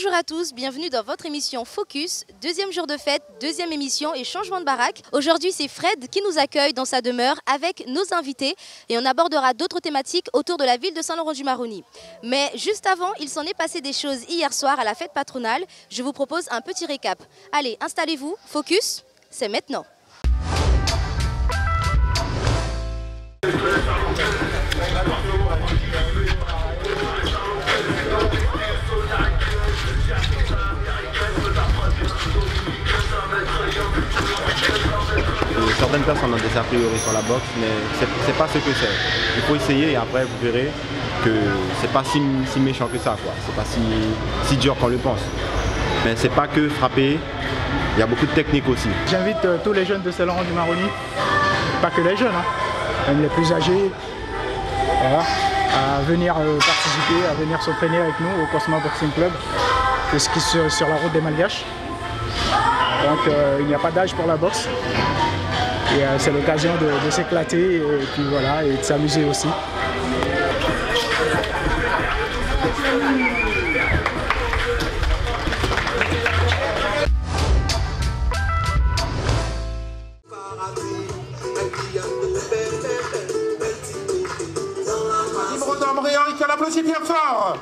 Bonjour à tous, bienvenue dans votre émission Focus, deuxième jour de fête, deuxième émission et changement de baraque. Aujourd'hui, c'est Fred qui nous accueille dans sa demeure avec nos invités et on abordera d'autres thématiques autour de la ville de Saint-Laurent-du-Maroni. Mais juste avant, il s'en est passé des choses hier soir à la fête patronale. Je vous propose un petit récap. Allez, installez-vous, Focus, c'est maintenant. Certaines personnes ont des a priori sur la boxe, mais c'est pas ce que c'est. Il faut essayer et après vous verrez que c'est pas si méchant que ça, quoi. C'est pas si dur qu'on le pense. Mais c'est pas que frapper, il y a beaucoup de techniques aussi. J'invite tous les jeunes de Saint-Laurent-du-Maroni, pas que les jeunes, même les plus âgés, voilà, à venir participer, à venir s'entraîner avec nous au Cosma Boxing Club, c'est sur la route des Malgaches. Donc il n'y a pas d'âge pour la boxe. Et c'est l'occasion de s'éclater et puis voilà, et de s'amuser aussi. Numéro d'Ambré, Henri, qu'on applaudit bien fort.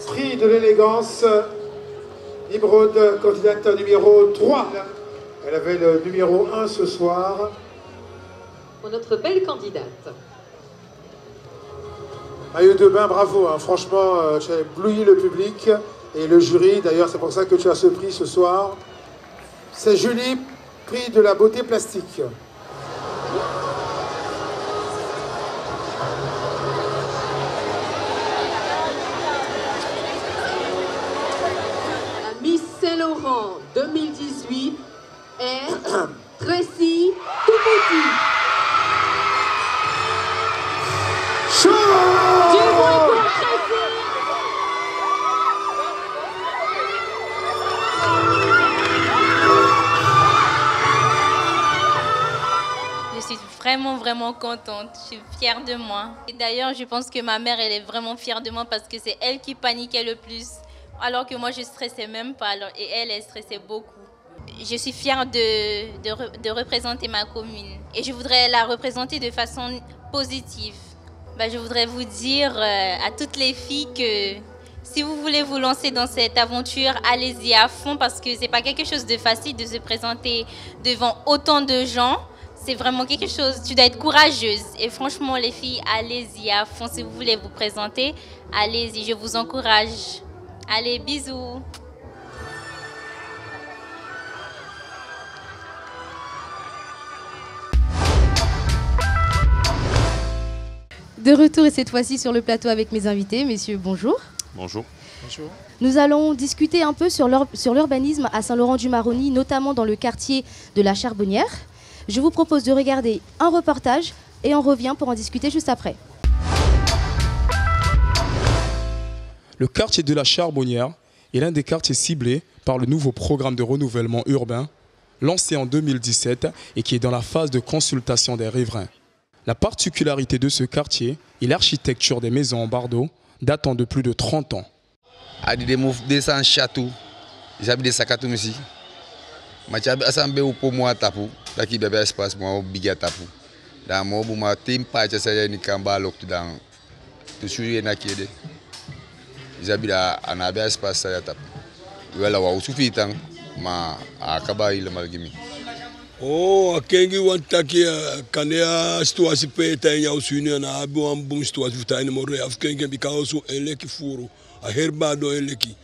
Prix de l'élégance, Nimrod, candidate numéro 3. Elle avait le numéro 1 ce soir. Pour notre belle candidate. Maillot de bain, bravo, hein. Franchement, tu as ébloui le public et le jury. D'ailleurs, c'est pour ça que tu as ce prix ce soir. C'est Julie, prix de la beauté plastique. La Miss Saint-Laurent 2018 est Tracy Toupouti. Du bruit pour Tracy. Je suis vraiment contente, je suis fière de moi. Et d'ailleurs, je pense que ma mère, elle est vraiment fière de moi parce que c'est elle qui paniquait le plus. Alors que moi, je stressais même pas. Et elle stressait beaucoup. Je suis fière de représenter ma commune. Et je voudrais la représenter de façon positive. Je voudrais vous dire à toutes les filles que si vous voulez vous lancer dans cette aventure, allez-y à fond parce que c'est pas quelque chose de facile de se présenter devant autant de gens. C'est vraiment quelque chose, tu dois être courageuse. Et franchement, les filles, allez-y à fond. Si vous voulez vous présenter, allez-y, je vous encourage. Allez, bisous. De retour et cette fois-ci sur le plateau avec mes invités. Messieurs, bonjour. Bonjour. Bonjour. Nous allons discuter un peu sur l'urbanisme à Saint-Laurent-du-Maroni, notamment dans le quartier de la Charbonnière. Je vous propose de regarder un reportage et on revient pour en discuter juste après. Le quartier de la Charbonnière est l'un des quartiers ciblés par le nouveau programme de renouvellement urbain lancé en 2017 et qui est dans la phase de consultation des riverains. La particularité de ce quartier est l'architecture des maisons en bardeaux datant de plus de 30 ans. Des châteaux, j'habite des sakatou ici. Machabi asambe upo moi tapu, daki bebe espace moi biga tapu. Dans mon bouma tim pacha saya ni kamba lok dans tout sujet na kiede. J'habite à nabe espace saya tapu. Voilà wa usufi tang ma akaba ile malgimi. Oh, akengi wantaki kanea situasi peta ya usuni na abu ambum situasi futani more afkengi bikaosu eleki furu a herbado eleki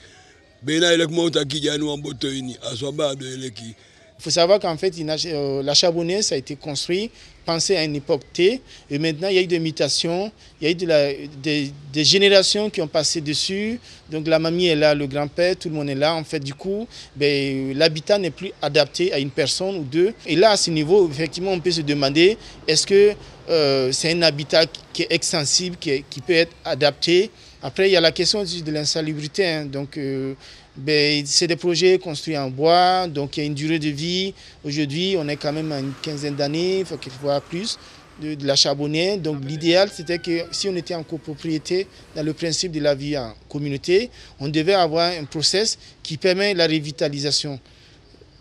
bena elek mota kijani wamboto ini aswabado eleki Il faut savoir qu'en fait, la Charbonnière, ça a été construit, pensé à une époque T. Et maintenant, il y a eu des mutations, il y a eu des générations qui ont passé dessus. Donc la mamie est là, le grand-père, tout le monde est là. En fait, du coup, l'habitat n'est plus adapté à une personne ou deux. Et là, à ce niveau, effectivement, on peut se demander, est-ce que c'est un habitat qui est extensible, qui peut être adapté? Après, il y a la question de l'insalubrité. Hein. Donc, c'est des projets construits en bois, donc il y a une durée de vie. Aujourd'hui, on est quand même à une quinzaine d'années, il faut qu'il faut plus de la Charbonnière. Donc l'idéal, c'était que si on était en copropriété, dans le principe de la vie en communauté, on devait avoir un process qui permet la revitalisation,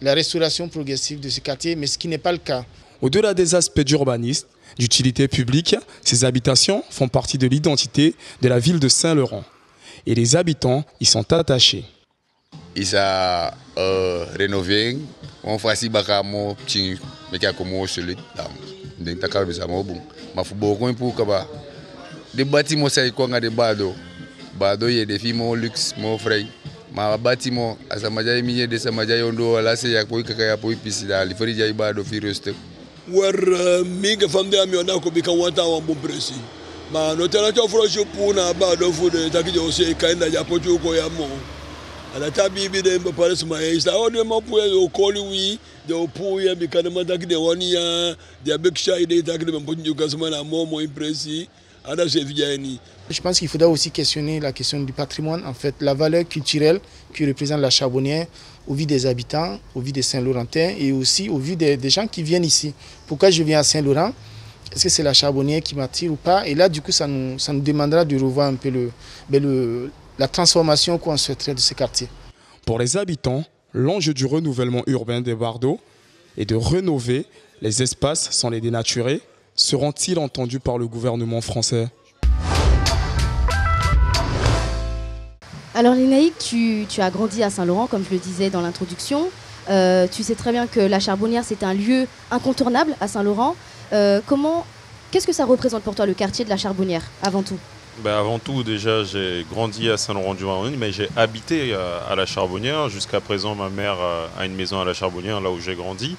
la restauration progressive de ce quartier, mais ce qui n'est pas le cas. Au-delà des aspects d'urbanisme, d'utilité publique, ces habitations font partie de l'identité de la ville de Saint-Laurent. Et les habitants y sont attachés. Ils ont rénové, on fait si bakamo petit mais qui a commencé solide dans Dakar mais ça m'a bon ma football pour kaba des bâtiments ça quoi nga des bado il y a des filles mon luxe mon frais ma bâtiment asamaja mi de samaja yondo la c'est ya ko kaka po piscine il faut dire bado fi reste war mi ga famde ami ona ko bi kan wanta wan bon presi ma no tela to frojo pour na bado fu de takije o se kai na ja pocho ko ya mo ala tabibi de mba pare suma isa o de mo pu o koli wi de o pu ya bi kan ma takide woni ya de beksha ide takide mba pocho ko suma na mo impresi ada se viani. Je pense qu'il faudra aussi questionner la question du patrimoine, en fait, la valeur culturelle qui représente la Charbonnière au vu des habitants, au vu des Saint-Laurentins et aussi au vu des gens qui viennent ici. Pourquoi je viens à Saint-Laurent? Est-ce que c'est la Charbonnière qui m'attire ou pas? Et là, du coup, ça nous demandera de revoir un peu la transformation qu'on souhaiterait de ce quartier. Pour les habitants, l'enjeu du renouvellement urbain des Bardo est de rénover les espaces sans les dénaturer. Seront-ils entendus par le gouvernement français? Alors Lénaïque, tu as grandi à Saint-Laurent, comme je le disais dans l'introduction. Tu sais très bien que la Charbonnière, c'est un lieu incontournable à Saint-Laurent. Qu'est-ce que ça représente pour toi, le quartier de la Charbonnière, avant tout? Avant tout, déjà, j'ai grandi à Saint-Laurent-du-Maroni, mais j'ai habité à la Charbonnière. Jusqu'à présent, ma mère a une maison à la Charbonnière, là où j'ai grandi.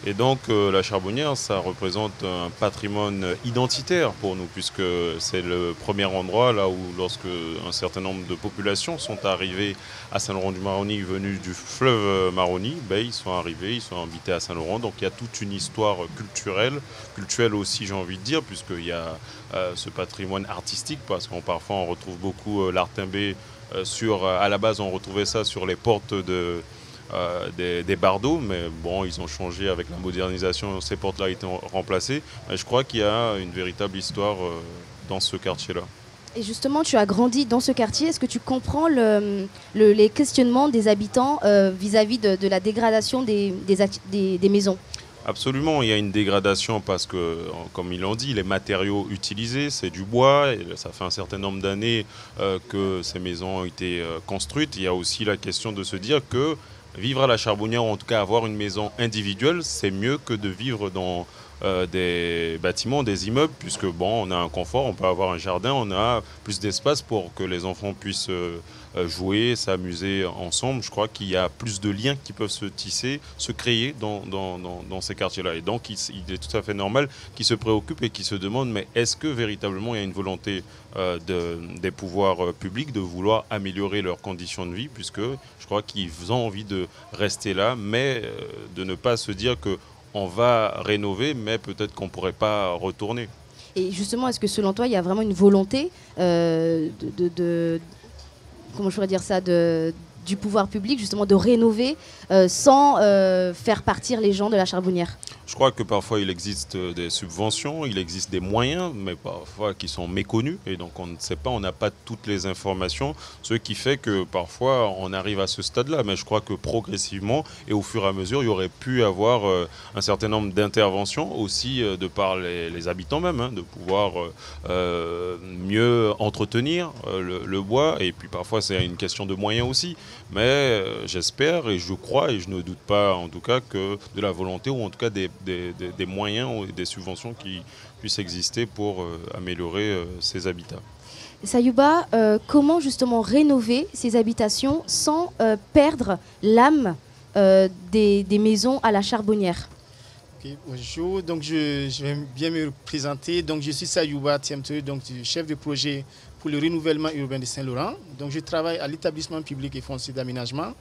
Et donc la Charbonnière, ça représente un patrimoine identitaire pour nous, puisque c'est le premier endroit là où, lorsque un certain nombre de populations sont arrivées à Saint-Laurent-du-Maroni, venus du fleuve Maroni, ils sont arrivés, ils sont habités à Saint-Laurent. Donc il y a toute une histoire culturelle aussi, j'ai envie de dire, puisqu'il y a ce patrimoine artistique, parce qu'on parfois on retrouve beaucoup l'art timbé à la base on retrouvait ça sur les portes des bardeaux, mais bon, ils ont changé avec la modernisation, ces portes-là ont été remplacées. Mais je crois qu'il y a une véritable histoire dans ce quartier-là. Et justement, tu as grandi dans ce quartier. Est-ce que tu comprends les questionnements des habitants vis-à-vis de la dégradation des maisons? Absolument, il y a une dégradation parce que, comme ils l'ont dit, les matériaux utilisés, c'est du bois. Et ça fait un certain nombre d'années que ces maisons ont été construites. Il y a aussi la question de se dire que vivre à la Charbonnière, ou en tout cas avoir une maison individuelle, c'est mieux que de vivre dans des bâtiments, des immeubles, puisque bon, on a un confort, on peut avoir un jardin, on a plus d'espace pour que les enfants puissent jouer, s'amuser ensemble. Je crois qu'il y a plus de liens qui peuvent se tisser, se créer dans ces quartiers-là. Et donc, il est tout à fait normal qu'ils se préoccupent et qu'ils se demandent, mais est-ce que véritablement il y a une volonté des pouvoirs publics de vouloir améliorer leurs conditions de vie, puisque je crois qu'ils ont envie de rester là, mais de ne pas se dire que on va rénover, mais peut-être qu'on ne pourrait pas retourner. Et justement, est-ce que selon toi, il y a vraiment une volonté comment je pourrais dire ça, du pouvoir public, justement, de rénover sans faire partir les gens de la Charbonnière? Je crois que parfois il existe des subventions, il existe des moyens, mais parfois qui sont méconnus. Et donc on ne sait pas, on n'a pas toutes les informations, ce qui fait que parfois on arrive à ce stade-là. Mais je crois que progressivement et au fur et à mesure, il y aurait pu avoir un certain nombre d'interventions aussi de par les habitants même, de pouvoir mieux entretenir le bois. Et puis parfois c'est une question de moyens aussi. Mais j'espère et je crois et je ne doute pas en tout cas que de la volonté ou en tout cas des moyens ou des subventions qui puissent exister pour améliorer ces habitats. Sayouba, comment justement rénover ces habitations sans perdre l'âme des maisons à la Charbonnière. Okay, bonjour, donc je vais bien me présenter. Donc je suis Sayouba Tiemte, donc chef de projet pour le renouvellement urbain de Saint-Laurent. Donc je travaille à l'établissement public et foncier d'aménagement.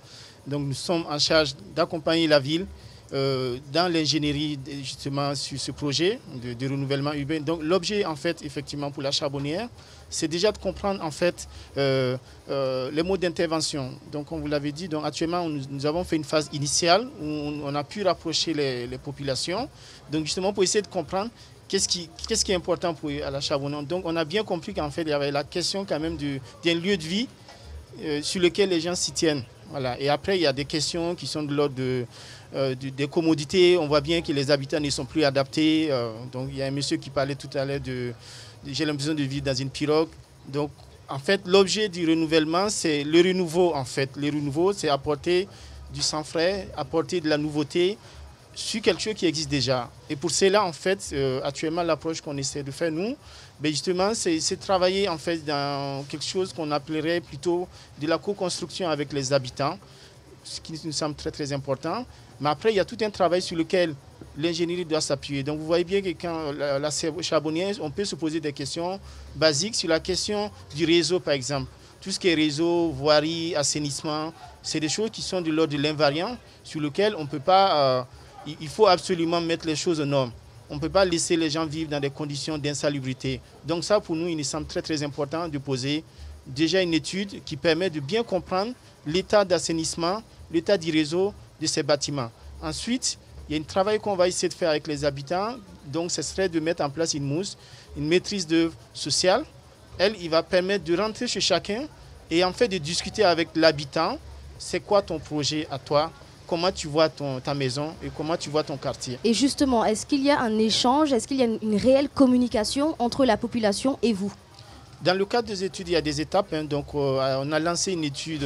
Donc nous sommes en charge d'accompagner la ville dans l'ingénierie justement sur ce projet de renouvellement urbain. Donc l'objet en fait effectivement pour la Charbonnière, c'est déjà de comprendre en fait les modes d'intervention. Donc comme vous l'avez dit, donc actuellement nous avons fait une phase initiale où on a pu rapprocher les populations. Donc justement pour essayer de comprendre qu'est-ce qui est important pour à la Charbonnière. Donc on a bien compris qu'en fait il y avait la question quand même d'un lieu de vie sur lequel les gens s'y tiennent. Voilà. Et après il y a des questions qui sont de l'ordre des commodités. On voit bien que les habitants ne sont plus adaptés. Donc il y a un monsieur qui parlait tout à l'heure de j'ai l'impression de vivre dans une pirogue. Donc en fait l'objet du renouvellement c'est le renouveau en fait. Le renouveau c'est apporter du sang frais, apporter de la nouveauté sur quelque chose qui existe déjà. Et pour cela en fait actuellement l'approche qu'on essaie de faire nous, ben justement c'est travailler en fait dans quelque chose qu'on appellerait plutôt de la co-construction avec les habitants, ce qui nous semble très très important. Mais après, il y a tout un travail sur lequel l'ingénierie doit s'appuyer. Donc vous voyez bien que quand la Charbonnière, on peut se poser des questions basiques sur la question du réseau, par exemple. Tout ce qui est réseau, voirie, assainissement, c'est des choses qui sont de l'ordre de l'invariant, sur lequel on ne peut pas... il faut absolument mettre les choses aux normes. On ne peut pas laisser les gens vivre dans des conditions d'insalubrité. Donc ça, pour nous, il nous semble très très important de poser déjà une étude qui permet de bien comprendre l'état d'assainissement, l'état du réseau de ces bâtiments. Ensuite, il y a un travail qu'on va essayer de faire avec les habitants. Donc, ce serait de mettre en place une MOUS, une maîtrise d'œuvre sociale. Elle, il va permettre de rentrer chez chacun et en fait de discuter avec l'habitant. C'est quoi ton projet à toi? Comment tu vois ta maison et comment tu vois ton quartier? Et justement, est-ce qu'il y a un échange, est-ce qu'il y a une réelle communication entre la population et vous? Dans le cadre des études, il y a des étapes. Donc, on a lancé une étude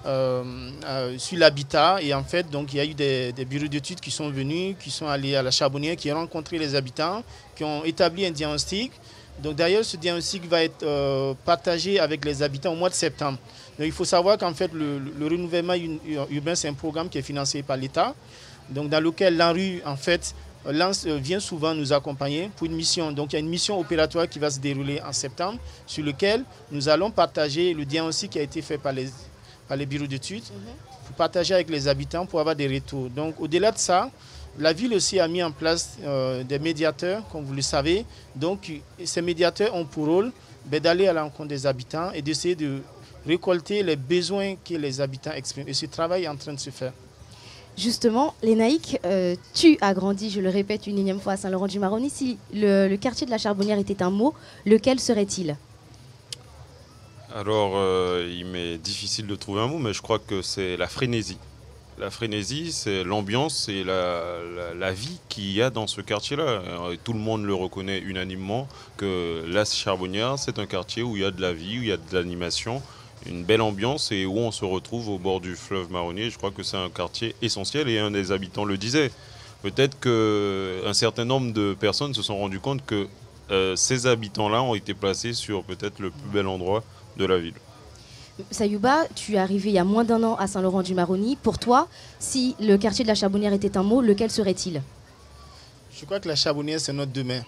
sur l'habitat. Et en fait, donc, il y a eu des bureaux d'études qui sont venus, qui sont allés à la Charbonnière, qui ont rencontré les habitants, qui ont établi un diagnostic. Donc, d'ailleurs, ce diagnostic va être partagé avec les habitants au mois de septembre. Donc, il faut savoir qu'en fait, le renouvellement urbain, c'est un programme qui est financé par l'État. Donc, dans lequel l'ANRU, en fait, vient souvent nous accompagner pour une mission. Donc il y a une mission opératoire qui va se dérouler en septembre sur laquelle nous allons partager le diagnostic qui a été fait par les bureaux d'études, pour partager avec les habitants pour avoir des retours. Donc au-delà de ça, la ville aussi a mis en place des médiateurs, comme vous le savez. Donc ces médiateurs ont pour rôle d'aller à la rencontre des habitants et d'essayer de récolter les besoins que les habitants expriment. Et ce travail est en train de se faire. Justement, Lénaïque, tu as grandi, je le répète une énième fois, à Saint-Laurent-du-Maroni. Si le quartier de la Charbonnière était un mot, lequel serait-il? Alors, il m'est difficile de trouver un mot, mais je crois que c'est la frénésie. La frénésie, c'est l'ambiance et la vie qu'il y a dans ce quartier-là. Tout le monde le reconnaît unanimement que la Charbonnière, c'est un quartier où il y a de la vie, où il y a de l'animation, une belle ambiance et où on se retrouve au bord du fleuve Marronnier. Je crois que c'est un quartier essentiel et un des habitants le disait. Peut-être qu'un certain nombre de personnes se sont rendues compte que ces habitants-là ont été placés sur peut-être le plus bel endroit de la ville. Sayouba, tu es arrivé il y a moins d'un an à Saint-Laurent-du-Maroni. Pour toi, si le quartier de la Charbonnière était un mot, lequel serait-il? Je crois que la Charbonnière, c'est notre demain.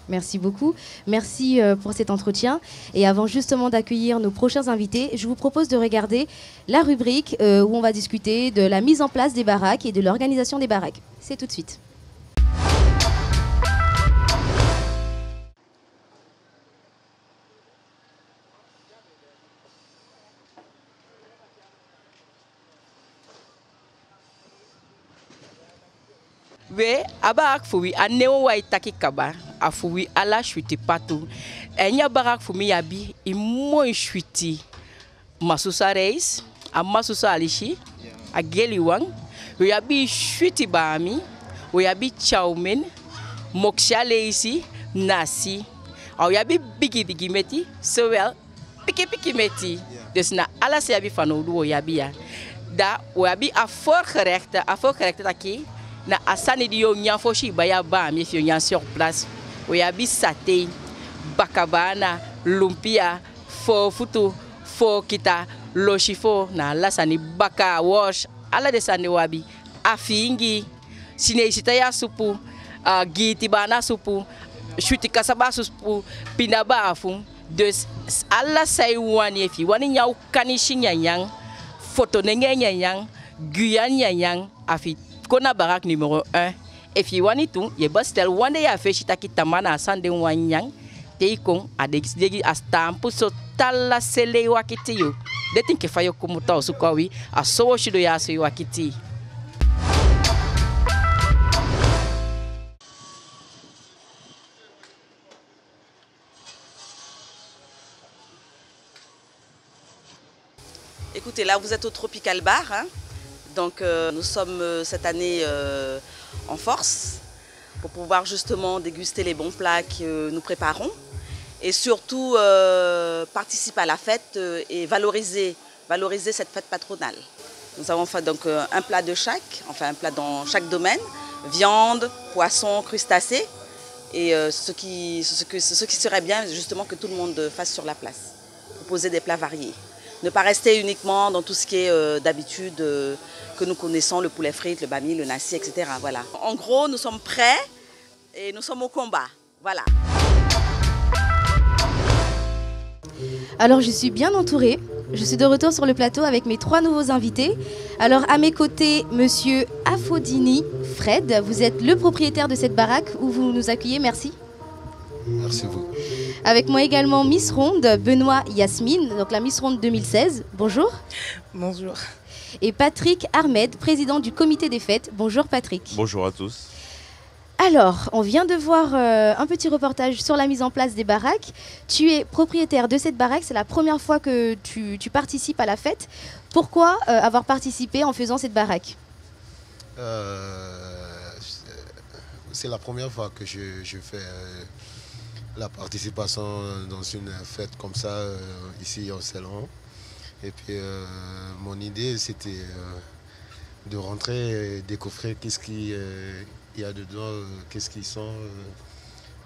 Merci beaucoup. Merci pour cet entretien. Et avant justement d'accueillir nos prochains invités, je vous propose de regarder la rubrique où on va discuter de la mise en place des baraques et de l'organisation des baraques. C'est tout de suite. We abarak fui anewo wa itaki kaba afui ala shuti patu enya barak fumi yabi imo shuti masusa reis a masusa alishi a geliwang we yabi shuti bami we yabi chaumen mokshale isi nasi au yabi bigi meti sowel piki meti dus na alles yabi fanodu o yabi ya da we yabi a voorgerechte taki na asani dio nyanfoshi baya ba mi fi nyan sur place o ya bi saté bakabana lumpia fo futu fo kita lo chifo na la sani baka wash ala de sani wabi afingi sine isita ya supu giti bana supu shuti kasaba supu pinaba afu de ala sai wani fi wani nyau kanishi nyanyang photo nenge nyanyang guyan nyanyang afi kona barak numéro 1 et fi wani tu ye bastel wande ya fe shitaki tamana sande wanyang teikon adegi astampu so tala sele wakiti yo detin ke fayo kumuta osukawi aso shido ya so wakiti. Écoutez, là vous êtes au Tropical Bar, hein? Donc nous sommes cette année en force pour pouvoir justement déguster les bons plats que nous préparons et surtout participer à la fête et valoriser cette fête patronale. Nous avons fait donc un plat de chaque, enfin un plat dans chaque domaine, viande, poisson, crustacés et ce qui serait bien justement que tout le monde fasse sur la place, proposer des plats variés. Ne pas rester uniquement dans tout ce qui est d'habitude que nous connaissons, le poulet frites, le bami, le nasi, etc. Voilà. En gros, nous sommes prêts et nous sommes au combat. Voilà. Alors, je suis bien entourée. Je suis de retour sur le plateau avec mes 3 nouveaux invités. Alors, à mes côtés, monsieur Afodini Fred. Vous êtes le propriétaire de cette baraque où vous nous accueillez. Merci. Merci vous. Avec moi également Miss Ronde, Benoît Yasmine, donc la Miss Ronde 2016. Bonjour. Bonjour. Et Patrick Ahmed, président du comité des fêtes. Bonjour Patrick. Bonjour à tous. Alors, on vient de voir un petit reportage sur la mise en place des baraques. Tu es propriétaire de cette baraque, c'est la première fois que tu participes à la fête. Pourquoi avoir participé en faisant cette baraque? C'est la première fois que je fais la participation dans une fête comme ça ici en Ceylan. Et puis mon idée c'était de rentrer et découvrir qu'est-ce qu'il y a dedans, qu'est-ce qu'ils sont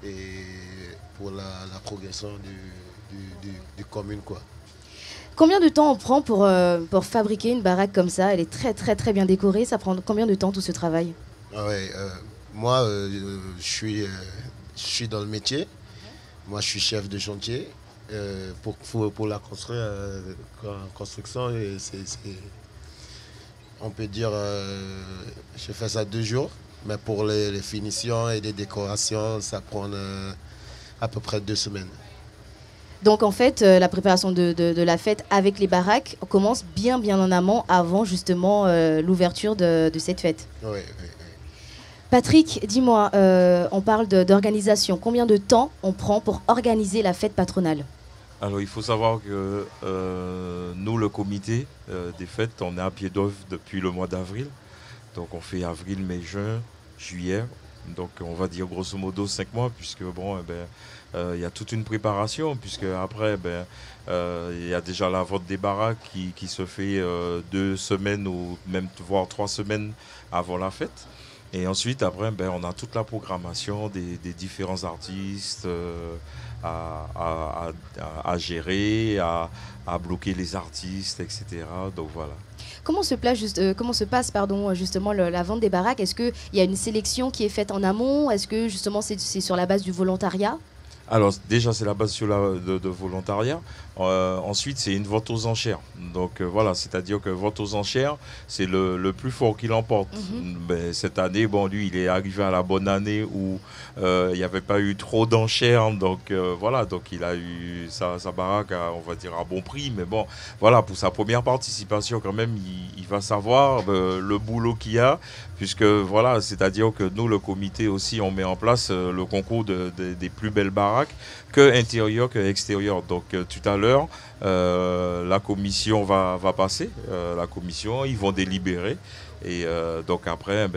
et pour la progression du commune quoi. Combien de temps on prend pour fabriquer une baraque comme ça? Elle est très bien décorée. Ça prend combien de temps tout ce travail? Moi je suis dans le métier. Moi, je suis chef de chantier. Pour la construction, on peut dire je fais ça 2 jours. Mais pour les finitions et les décorations, ça prend à peu près 2 semaines. Donc en fait, la préparation de la fête avec les baraques commence bien en amont, avant justement l'ouverture de cette fête. Oui. Patrick, dis-moi, on parle d'organisation. Combien de temps on prend pour organiser la fête patronale? Alors il faut savoir que nous, le comité des fêtes, on est à pied d'œuvre depuis le mois d'avril. Donc on fait avril, mai, juin, juillet. Donc on va dire grosso modo 5 mois, puisque bon, y a toute une préparation, puisque après, il y a déjà la vente des baraques qui se fait 2 semaines ou même voire 3 semaines avant la fête. Et ensuite, après, on a toute la programmation des différents artistes à gérer, à bloquer les artistes, etc. Donc voilà. Comment se passe justement la vente des baraques? Est-ce qu'il y a une sélection qui est faite en amont? Est-ce que justement c'est sur la base du volontariat? Alors déjà c'est la base de volontariat. Ensuite c'est une vente aux enchères. Donc voilà, c'est-à-dire que vente aux enchères, c'est le plus fort qui l'emporte. Cette année, bon, lui il est arrivé à la bonne année où il n'y avait pas eu trop d'enchères. Donc voilà, donc il a eu sa baraque on va dire à bon prix. Mais bon, voilà, pour sa première participation quand même, il va savoir le boulot qu'il y a. Puisque voilà, c'est-à-dire que nous, le comité aussi, on met en place le concours des plus belles baraques, que intérieur que extérieur. Donc tout à l'heure, la commission va passer, la commission, ils vont délibérer. Et donc après,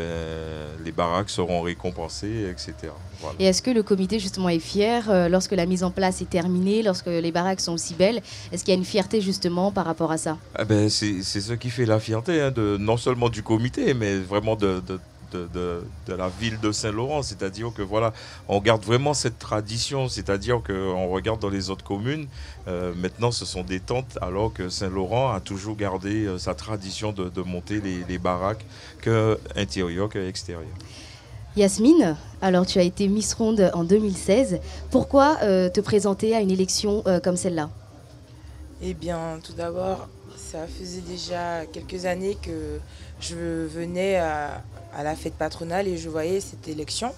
les baraques seront récompensées, etc. Voilà. Et est-ce que le comité justement est fier lorsque la mise en place est terminée, lorsque les baraques sont aussi belles? Est-ce qu'il y a une fierté justement par rapport à ça? C'est ce qui fait la fierté, hein, non seulement du comité, mais vraiment de de la ville de Saint-Laurent. C'est-à-dire que voilà, on garde vraiment cette tradition, c'est-à-dire qu'on regarde dans les autres communes, maintenant ce sont des tentes, alors que Saint-Laurent a toujours gardé sa tradition de monter les baraques, que intérieures que extérieures. Yasmine, alors tu as été Miss Ronde en 2016. Pourquoi te présenter à une élection comme celle-là? Eh bien, tout d'abord, ça faisait déjà quelques années que je venais à la fête patronale et je voyais cette élection.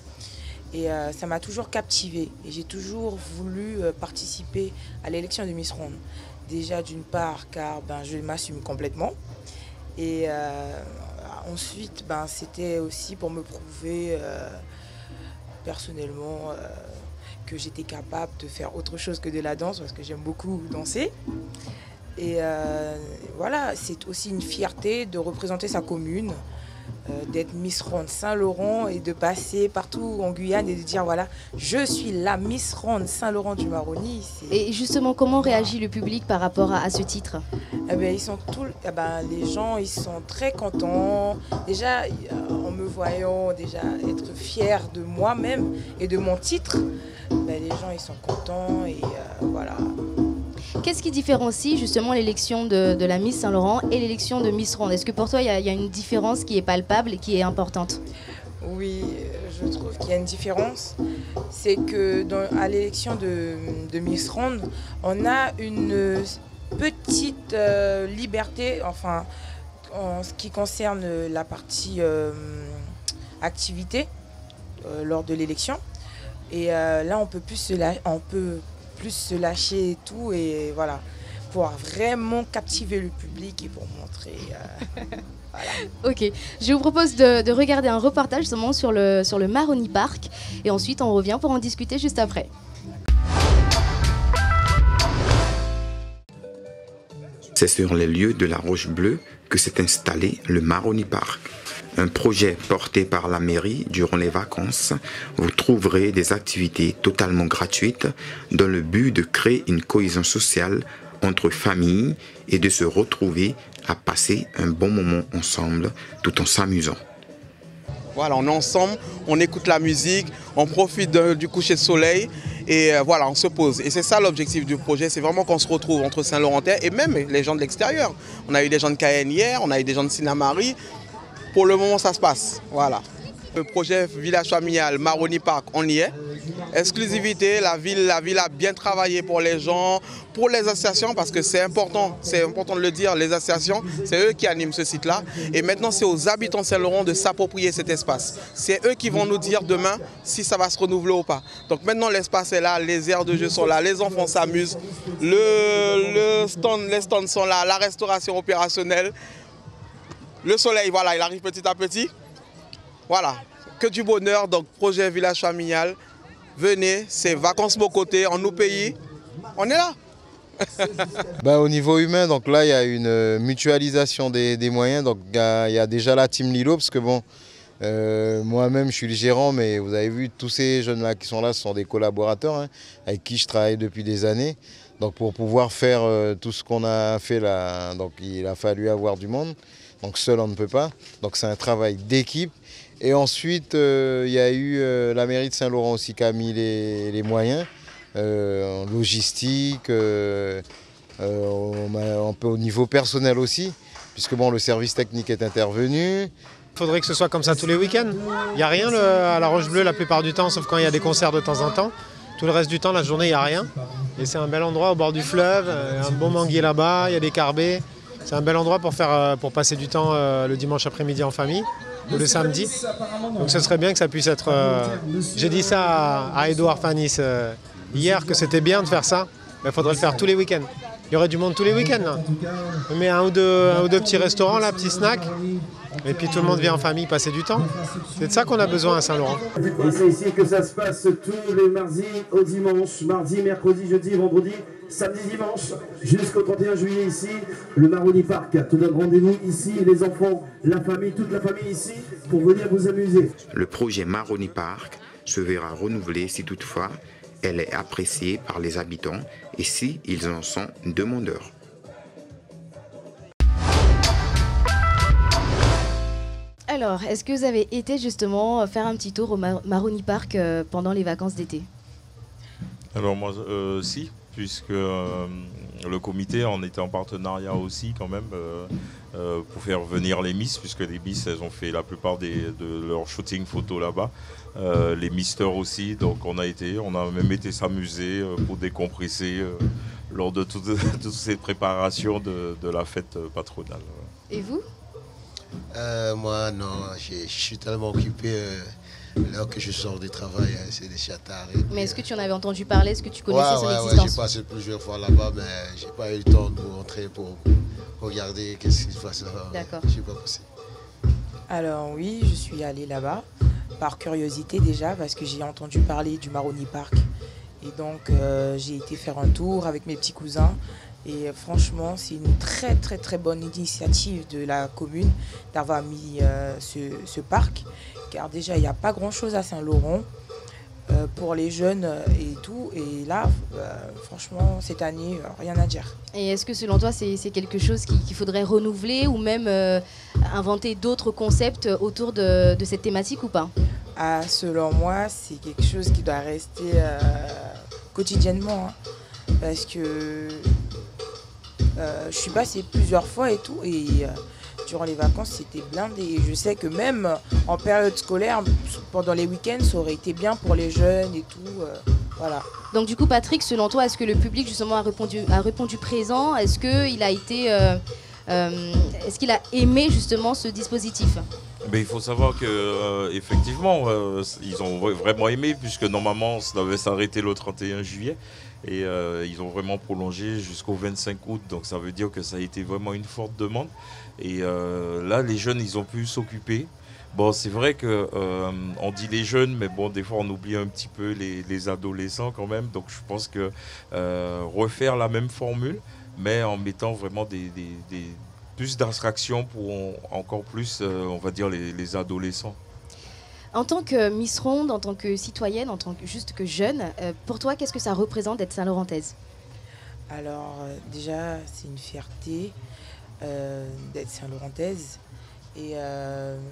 Et ça m'a toujours captivée. Et j'ai toujours voulu participer à l'élection de Miss Ronde. Déjà, d'une part, car je m'assume complètement. Et ensuite, c'était aussi pour me prouver personnellement que j'étais capable de faire autre chose que de la danse, parce que j'aime beaucoup danser. Et voilà, c'est aussi une fierté de représenter sa commune, d'être Miss Ronde Saint-Laurent et de passer partout en Guyane et de dire voilà, je suis la Miss Ronde Saint-Laurent du Maroni. Et justement, comment réagit le public par rapport à ce titre? Ils sont les gens, ils sont très contents. Déjà, en me voyant déjà être fière de moi-même et de mon titre, les gens ils sont contents et voilà. Qu'est-ce qui différencie justement l'élection de la Miss Saint-Laurent et l'élection de Miss Ronde? Est-ce que pour toi, il y a une différence qui est palpable et qui est importante? Oui, je trouve qu'il y a une différence. C'est que à l'élection de Miss Ronde, on a une petite liberté, enfin, en ce qui concerne la partie activité lors de l'élection. Et là, on peut plus se lâcher et tout, et voilà, pour vraiment captiver le public et pour montrer. Voilà. Ok, je vous propose de regarder un reportage justement sur le Maroni Park, et ensuite on revient pour en discuter juste après. C'est sur les lieux de la Roche Bleue que s'est installé le Maroni Park. Un projet porté par la mairie durant les vacances. Vous trouverez des activités totalement gratuites dans le but de créer une cohésion sociale entre familles et de se retrouver à passer un bon moment ensemble tout en s'amusant. Voilà, on est ensemble, on écoute la musique, on profite du coucher de soleil et voilà, on se pose. Et c'est ça l'objectif du projet, c'est vraiment qu'on se retrouve entre Saint-Laurentais et même les gens de l'extérieur. On a eu des gens de Cayenne hier, on a eu des gens de Sinamari. Pour le moment, ça se passe. Voilà. Le projet village familial Maroni Park, on y est. Exclusivité, la ville a bien travaillé pour les gens, pour les associations, parce que c'est important de le dire, les associations, c'est eux qui animent ce site-là. Et maintenant, c'est aux habitants de Saint-Laurent de s'approprier cet espace. C'est eux qui vont nous dire demain si ça va se renouveler ou pas. Donc maintenant, l'espace est là, les aires de jeu sont là, les enfants s'amusent, les stands sont là, la restauration opérationnelle. Le soleil, voilà, il arrive petit à petit. Voilà, que du bonheur. Donc, projet village familial. Venez, c'est vacances mon côté, on nous paye. On est là. Au niveau humain, donc là, il y a une mutualisation des moyens. Donc, il y a déjà la team Lilo, parce que bon, moi-même, je suis le gérant, mais vous avez vu, tous ces jeunes-là qui sont là, ce sont des collaborateurs avec qui je travaille depuis des années. Donc, pour pouvoir faire tout ce qu'on a fait là, donc, il a fallu avoir du monde. Donc seul on ne peut pas, donc c'est un travail d'équipe. Et ensuite il y a eu la mairie de Saint-Laurent aussi qui a mis les moyens, en logistique, un peu au niveau personnel aussi, puisque bon, le service technique est intervenu. Il faudrait que ce soit comme ça tous les week-ends. Il n'y a rien à la Roche Bleue la plupart du temps, sauf quand il y a des concerts de temps en temps. Tout le reste du temps, la journée, il n'y a rien. Et c'est un bel endroit au bord du fleuve, un bon manguier là-bas, il y a des carbets. C'est un bel endroit pour passer du temps le dimanche après-midi en famille ou le samedi. Donc ce serait bien que ça puisse être... J'ai dit ça à Edouard Fanis hier, que c'était bien de faire ça. Mais il faudrait le faire tous les week-ends. Il y aurait du monde tous les week-ends. On met un ou deux petits restaurants, là, petits snacks. Et puis tout le monde vient en famille passer du temps. C'est de ça qu'on a besoin à Saint-Laurent. Et c'est ici que ça se passe tous les mardis au dimanche. Mardi, mercredi, jeudi, vendredi, samedi, dimanche. Jusqu'au 31 juillet ici, le Maroni Park. Tout donne rendez-vous ici, les enfants, la famille, toute la famille ici, pour venir vous amuser. Le projet Maroni Park se verra renouvelé si toutefois elle est appréciée par les habitants et si ils en sont demandeurs. Alors, est-ce que vous avez été justement faire un petit tour au Maroni Park pendant les vacances d'été? Alors moi, si, puisque le comité en était en partenariat aussi quand même pour faire venir les Miss, puisque les Miss, elles ont fait la plupart de leur shooting photo là-bas. Les Misters aussi, donc on a même été s'amuser pour décompresser lors de toutes ces préparations de la fête patronale. Et vous? Moi, non, je suis tellement occupé. Là que je sors du travail, c'est déjà tard. Mais est-ce que tu en avais entendu parler? Est-ce que tu connaissais son existence? Ouais, j'ai passé plusieurs fois là-bas, mais j'ai pas eu le temps de rentrer pour regarder qu'est-ce qui se passe là-bas. D'accord. Je suis pas passé. Alors oui, je suis allée là-bas, par curiosité déjà, parce que j'ai entendu parler du Maroni Park. Et donc j'ai été faire un tour avec mes petits cousins. Et franchement, c'est une très très très bonne initiative de la commune d'avoir mis ce parc. Car déjà, il n'y a pas grand-chose à Saint-Laurent pour les jeunes et tout. Et là, franchement, cette année, rien à dire. Et est-ce que selon toi, c'est quelque chose qu'il faudrait renouveler ou même inventer d'autres concepts autour de cette thématique ou pas? Selon moi, c'est quelque chose qui doit rester quotidiennement. Hein, parce que je suis passée plusieurs fois et tout. Et durant les vacances, c'était blindé. Et je sais que même en période scolaire, pendant les week-ends, ça aurait été bien pour les jeunes et tout. Voilà. Donc du coup, Patrick, selon toi, est-ce que le public justement a répondu présent? Est-ce qu'il a été, est-ce qu'il a aimé justement ce dispositif? Mais il faut savoir que effectivement, ils ont vraiment aimé, puisque normalement, ça devait s'arrêter le 31 juillet. Et ils ont vraiment prolongé jusqu'au 25 août. Donc ça veut dire que ça a été vraiment une forte demande. Et là, les jeunes, ils ont pu s'occuper. Bon, c'est vrai qu'on dit les jeunes, mais bon, des fois, on oublie un petit peu les adolescents quand même. Donc je pense que refaire la même formule, mais en mettant vraiment plus d'attractions pour encore plus, on va dire, les adolescents. En tant que Miss Ronde, en tant que citoyenne, en tant que juste que jeune, pour toi, qu'est-ce que ça représente d'être Saint-Laurentaise? Alors déjà, c'est une fierté d'être Saint-Laurentaise. Et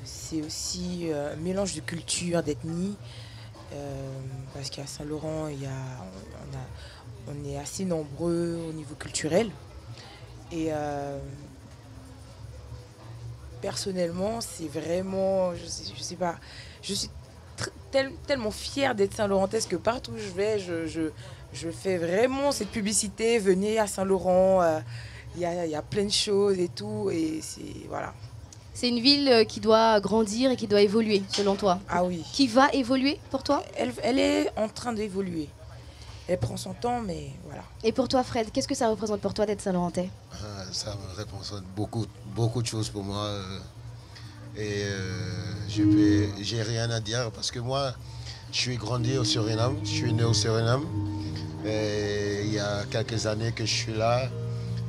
c'est aussi un mélange de culture, d'ethnie. Parce qu'à Saint-Laurent, on est assez nombreux au niveau culturel. Et personnellement, c'est vraiment, je sais pas, je suis tellement fière d'être Saint-Laurentaise que partout où je vais, je fais vraiment cette publicité. Venez à Saint-Laurent, il y a plein de choses et tout. Et voilà. C'est une ville qui doit grandir et qui doit évoluer, selon toi? Ah oui. Qui va évoluer pour toi? Elle est en train d'évoluer. Elle prend son temps, mais voilà. Et pour toi, Fred, qu'est-ce que ça représente pour toi d'être Saint-Laurentais? Ça me représente beaucoup de choses pour moi. Et j'ai rien à dire parce que moi, je suis grandi au Suriname. Je suis né au Suriname. Et il y a quelques années que je suis là.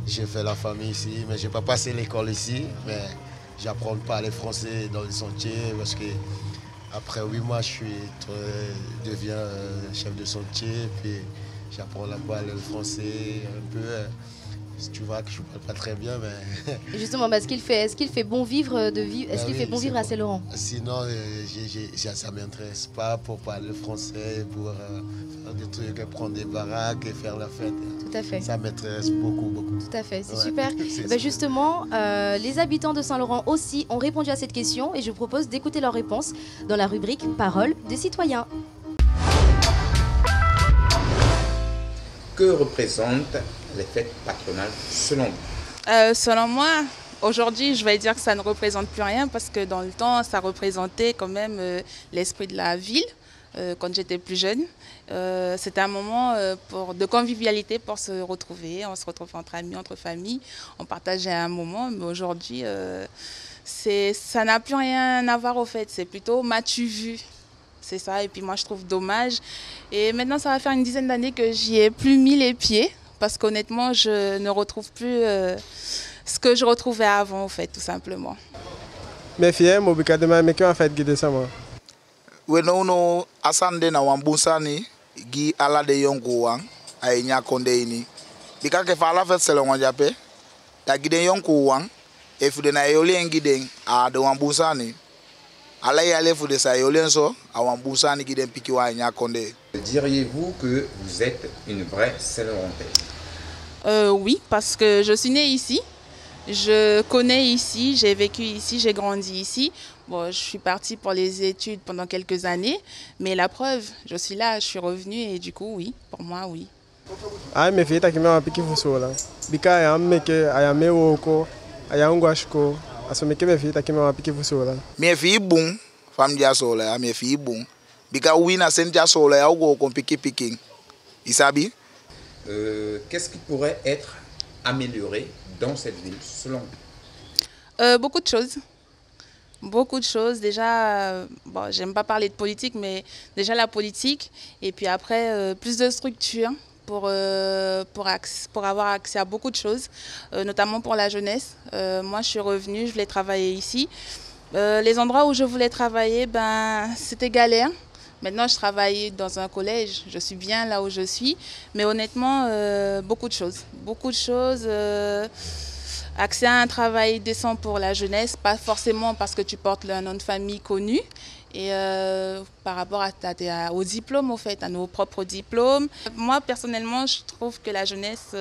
J'ai fait la famille ici, mais je n'ai pas passé l'école ici. Mais j'apprends pas à parler français dans les sentiers parce que après 8 mois, je deviens chef de sentier. Puis j'apprends là-bas le français un peu. Tu vois que je ne parle pas très bien, mais... Et justement, est-ce qu'il fait bon vivre fait bon vivre à Saint-Laurent? Sinon, ça ne m'intéresse pas pour parler français, pour faire des trucs, prendre des baraques et faire la fête. Tout à fait. Ça m'intéresse beaucoup. Tout à fait, c'est super. Justement, les habitants de Saint-Laurent aussi ont répondu à cette question et je vous propose d'écouter leurs réponses dans la rubrique Paroles des citoyens. Que représentent les fêtes patronales selon vous? Selon moi, aujourd'hui, je vais dire que ça ne représente plus rien parce que dans le temps, ça représentait quand même l'esprit de la ville quand j'étais plus jeune. C'était un moment de convivialité pour se retrouver. On se retrouvait entre amis, entre familles. On partageait un moment, mais aujourd'hui, ça n'a plus rien à voir au fait. C'est plutôt m'as-tu vu? C'est ça, et puis moi je trouve dommage. Et maintenant ça va faire une dizaine d'années que j'y ai plus mis les pieds, parce qu'honnêtement je ne retrouve plus ce que je retrouvais avant, au fait, tout simplement. Mes filles, moi je demain mais qu'en fait guider ça moi. We no asande na wambusani gi ala de yongo wang ay nya konde ini. Bika ke fala fait selon jape. Ta gide yongo wang e fude na yoli ngide a de wambusani. Diriez-vous que vous êtes une vraie Saint-Laurentais? Oui, parce que je suis née ici. Je connais ici, j'ai vécu ici, j'ai grandi ici. Bon, je suis partie pour les études pendant quelques années, mais la preuve, je suis là, je suis revenue et du coup, oui, pour moi, oui. Ah, mais fille, t'as qui m'a piqué vous sur là. Bika ya meke, aya meoko, aya ngwashko. Aso meke me fille, t'as qui m'a piqué vous sur là. Mais fille bon, femme dia sola, mais fille bon. Bika wina sentia sola, ya go kon piqué. Isabi? Qu'est-ce qui pourrait être amélioré dans cette ville, selon vous? Beaucoup de choses. Beaucoup de choses. Déjà, bon, j'aime pas parler de politique, mais déjà la politique. Et puis après, plus de structures pour avoir accès à beaucoup de choses, notamment pour la jeunesse. Moi, je suis revenue, je voulais travailler ici. Les endroits où je voulais travailler, ben, c'était galère. Maintenant, je travaille dans un collège, je suis bien là où je suis, mais honnêtement, beaucoup de choses. Beaucoup de choses. Accès à un travail décent pour la jeunesse, pas forcément parce que tu portes un nom de famille connu, et par rapport au diplôme, au fait, à nos propres diplômes. Moi, personnellement, je trouve que la jeunesse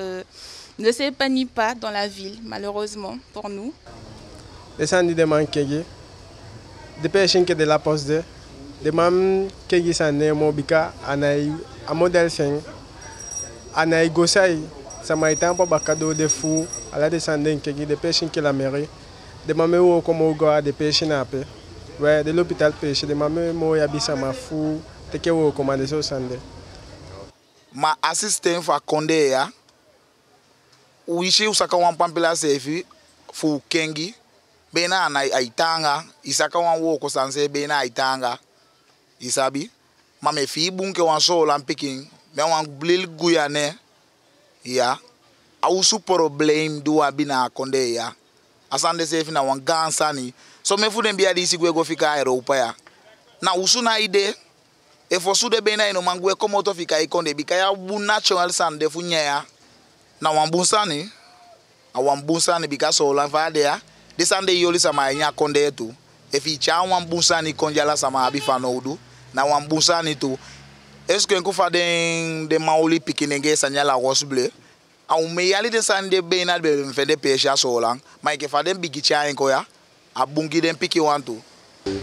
ne s'épanouit pas dans la ville, malheureusement, pour nous. Descendi de Mankegi, depuis que de la poste de mam kegi sane mobika anai a modèle 5 anai gosai sama itampo bakado de fou à la descendant kegi de pêche que la mairie de mamé ou comme au gars de pêche nape ouais de l'hôpital pêche de mamé mo yabisa ma fou te que ou commande so sande ma assistant fa konde ya uishi usaka wampampela sefi fu kengi bena anai aitanga isaka wan wo ko sanse bena aitanga isabi mame fi bunke wan so lam pikin me wan blil guyane ya ausu problem duwa bina konde ya asande sefi na wan gansani so me fu dem bia di sigwe go fika Europa ya na usu na ide e fo su de bena ino mangwe komo to fika ikonde bika ya bu natural sande fu nya ya na wan bunsani a wan bunsani bika so lam va de ya de sande yoli sama nya konde tu e fi cha wan bunsani konjala sama abi fanodu na wan bunsani tu est-ce que nko fa de maoli pikinenge sanya la rose bleue a me yali de sande bena be me de pêche so lan ma ke fa de bigi cha enko ya a bungi den piki wantu.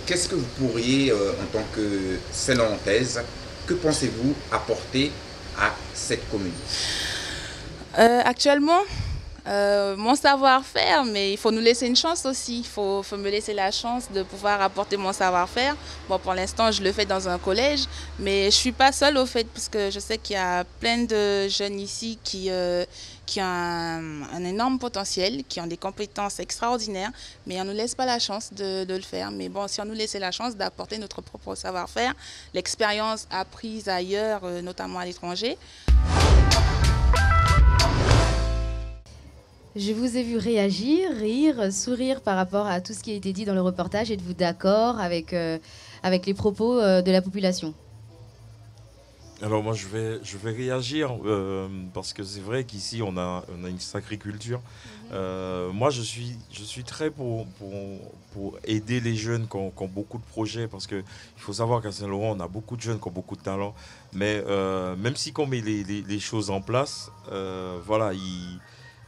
Qu'est-ce que vous pourriez en tant que Saint-Laurentaise, que pensez-vous apporter à cette commune? Actuellement, mon savoir-faire, mais il faut nous laisser une chance aussi. Il faut me laisser la chance de pouvoir apporter mon savoir-faire. Bon, pour l'instant, je le fais dans un collège, mais je ne suis pas seule au fait, parce que je sais qu'il y a plein de jeunes ici qui ont un énorme potentiel, qui ont des compétences extraordinaires, mais on ne nous laisse pas la chance de le faire. Mais bon, si on nous laissait la chance d'apporter notre propre savoir-faire, l'expérience apprise ailleurs, notamment à l'étranger. Je vous ai vu réagir, rire, sourire par rapport à tout ce qui a été dit dans le reportage. Êtes-vous d'accord avec les propos de la population? Alors moi je vais réagir parce que c'est vrai qu'ici on a une sacrée culture. Moi je suis très pour aider les jeunes qui ont beaucoup de projets, parce qu'il faut savoir qu'à Saint-Laurent on a beaucoup de jeunes qui ont beaucoup de talent, mais même si on met les choses en place, voilà,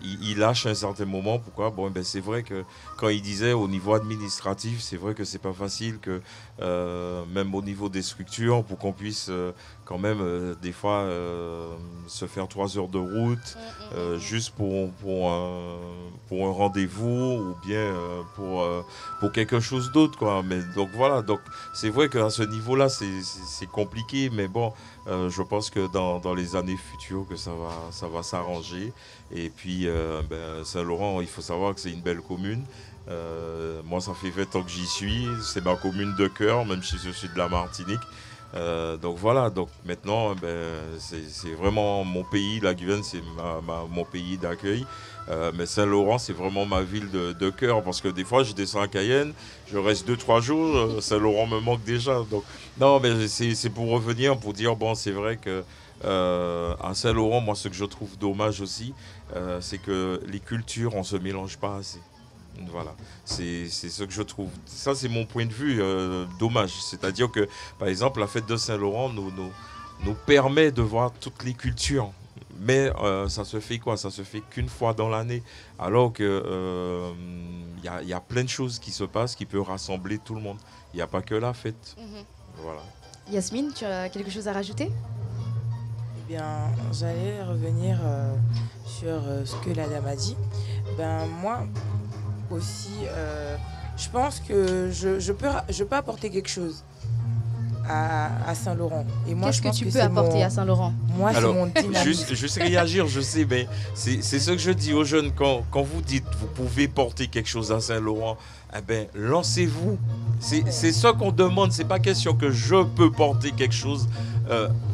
il lâche à un certain moment. Pourquoi? Bon, ben c'est vrai que quand il disait au niveau administratif, c'est vrai que c'est pas facile, que même au niveau des structures, pour qu'on puisse quand même des fois se faire 3 heures de route juste pour un rendez-vous, ou bien pour quelque chose d'autre, quoi. Mais donc voilà, donc c'est vrai qu'à ce niveau-là c'est compliqué, mais bon, je pense que dans les années futures que ça va s'arranger. Et puis Saint-Laurent, il faut savoir que c'est une belle commune. Moi ça fait 20 ans que j'y suis, c'est ma commune de cœur, même si je suis de la Martinique. Donc voilà, donc maintenant c'est vraiment mon pays. La Guyane c'est mon pays d'accueil, mais Saint-Laurent c'est vraiment ma ville de cœur, parce que des fois je descends à Cayenne, je reste 2-3 jours, Saint-Laurent me manque déjà. Donc non, mais c'est pour revenir, pour dire bon, c'est vrai que à Saint-Laurent, moi ce que je trouve dommage aussi, c'est que les cultures on se mélange pas assez. Voilà, c'est ce que je trouve. Ça, c'est mon point de vue dommage. C'est-à-dire que, par exemple, la fête de Saint-Laurent nous permet de voir toutes les cultures. Mais ça se fait quoi? Ça se fait qu'une fois dans l'année. Alors que y a plein de choses qui se passent qui peuvent rassembler tout le monde. Il n'y a pas que la fête. Voilà. Yasmine, tu as quelque chose à rajouter? Eh bien, j'allais revenir sur ce que la dame a dit. Ben, moi aussi, je pense que je peux apporter quelque chose à Saint-Laurent. Qu'est-ce que tu peux apporter à Saint-Laurent? Moi, c'est mon dynamisme. Juste réagir, je sais, mais c'est ce que je dis aux jeunes. Quand vous dites vous pouvez porter quelque chose à Saint-Laurent, eh ben, lancez-vous. C'est ça qu'on demande. C'est pas question que je peux porter quelque chose.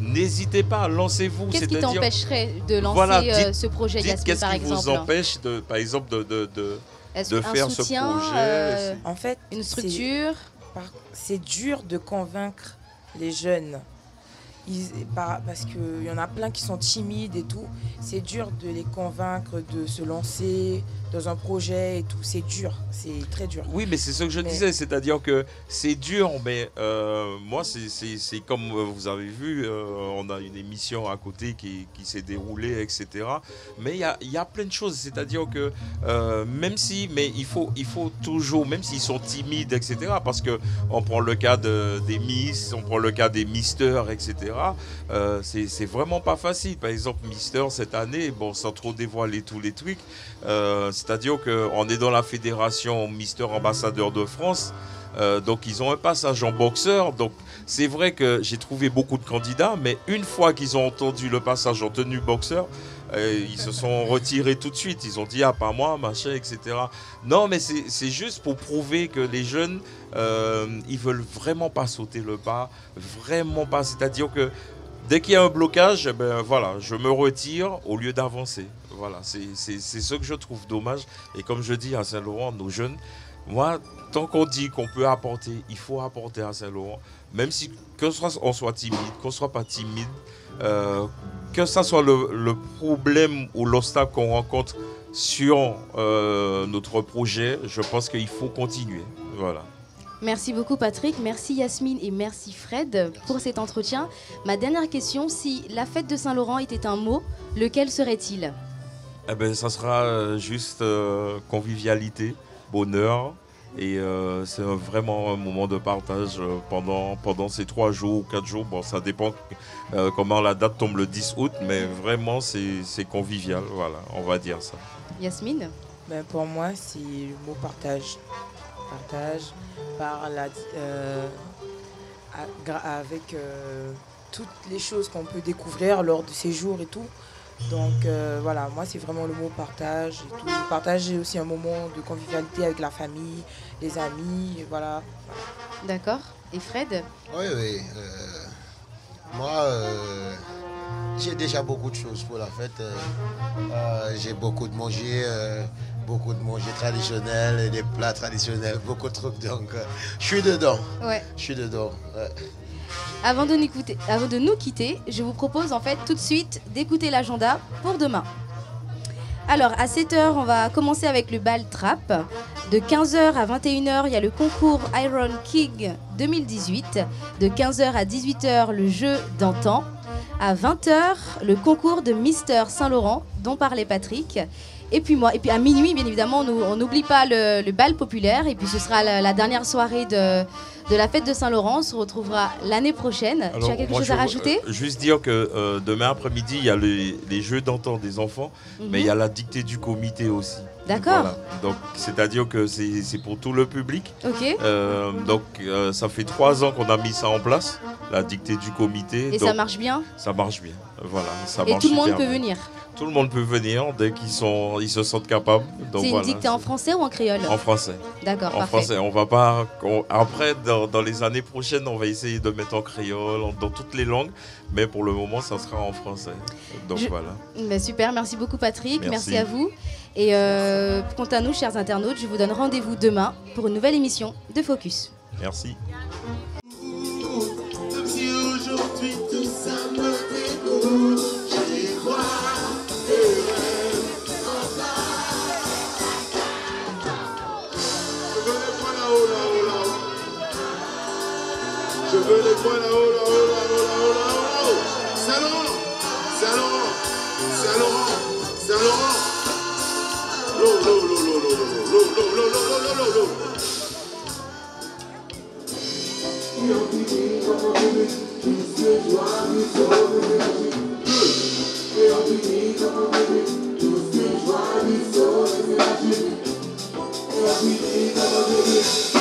N'hésitez pas, lancez-vous. Qu'est-ce qui t'empêcherait de lancer ce projet, Yasmine, par exemple? Qu'est-ce qui vous empêche, par exemple, de faire ce projet En fait, une structure. C'est dur de convaincre les jeunes. Parce qu'il y en a plein qui sont timides et tout. C'est dur de les convaincre de se lancer dans un projet et tout. C'est dur, c'est très dur. Oui, mais c'est ce que je disais, c'est-à-dire que c'est dur, mais moi, c'est comme vous avez vu, on a une émission à côté qui s'est déroulée, etc. Mais il y a plein de choses, c'est-à-dire que même si, mais il faut toujours, même s'ils sont timides, etc., parce qu'on prend le cas des Miss, on prend le cas des Misters, etc., c'est vraiment pas facile. Par exemple, Mister, cette année, bon, sans trop dévoiler tous les trucs, c'est-à-dire qu'on est dans la fédération Mister Ambassadeur de France, donc ils ont un passage en boxeur. Donc c'est vrai que j'ai trouvé beaucoup de candidats, mais une fois qu'ils ont entendu le passage en tenue boxeur, ils se sont retirés tout de suite. Ils ont dit ah pas moi, machin, etc. Non, mais c'est juste pour prouver que les jeunes, ils veulent vraiment pas sauter le pas, vraiment pas. C'est-à-dire que dès qu'il y a un blocage, ben voilà, je me retire au lieu d'avancer. Voilà, c'est ce que je trouve dommage. Et comme je dis à Saint-Laurent, nos jeunes, moi, tant qu'on dit qu'on peut apporter, il faut apporter à Saint-Laurent. Même si on soit timide, qu'on ne soit pas timide, que ça soit le problème ou l'obstacle qu'on rencontre sur notre projet, je pense qu'il faut continuer. Voilà. Merci beaucoup Patrick, merci Yasmine et merci Fred pour cet entretien. Ma dernière question, si la fête de Saint-Laurent était un mot, lequel serait-il? Eh ben, ça sera juste convivialité, bonheur. Et c'est vraiment un moment de partage pendant ces 3 jours ou 4 jours. Bon, ça dépend comment la date tombe le 10 août, mais vraiment c'est convivial, voilà, on va dire ça. Yasmine? Ben, pour moi, c'est le mot partage. Partage avec toutes les choses qu'on peut découvrir lors de ces jours et tout. Donc voilà, moi c'est vraiment le mot partage et tout. Partager aussi un moment de convivialité avec la famille, les amis, et voilà. D'accord. Et Fred? Oui. Moi, j'ai déjà beaucoup de choses pour la fête. J'ai beaucoup de manger traditionnel, des plats traditionnels, beaucoup de trucs. Donc je suis dedans. Ouais. Je suis dedans. Ouais. Avant de nous quitter, je vous propose en fait tout de suite d'écouter l'agenda pour demain. Alors à 7h, on va commencer avec le bal trap. De 15h à 21h, il y a le concours Iron King 2018. De 15h à 18h, le jeu d'antan. À 20h, le concours de Mister Saint-Laurent dont parlait Patrick. Et puis à minuit, bien évidemment, on n'oublie pas le bal populaire. Et puis ce sera la dernière soirée de la fête de Saint-Laurent. On se retrouvera l'année prochaine. Alors, tu as quelque chose à rajouter? Juste dire que demain après-midi, il y a les jeux d'antan des enfants, mais il y a la dictée du comité aussi. D'accord. Voilà. Donc c'est-à-dire que c'est pour tout le public. Ok. Donc ça fait 3 ans qu'on a mis ça en place, la dictée du comité. Et donc, ça marche bien? Ça marche bien. Voilà. Ça Et marche tout le monde super peut bien. venir? Tout le monde peut venir dès qu'ils se sentent capables. C'est une dictée en français ou en créole? En français. D'accord, en parfait. Français. On va pas. Après, dans les années prochaines, on va essayer de mettre en créole, dans toutes les langues, mais pour le moment, ça sera en français. Donc voilà. Ben super, merci beaucoup Patrick, merci à vous. Et quant à nous, chers internautes, je vous donne rendez-vous demain pour une nouvelle émission de Focus. Merci. Every day,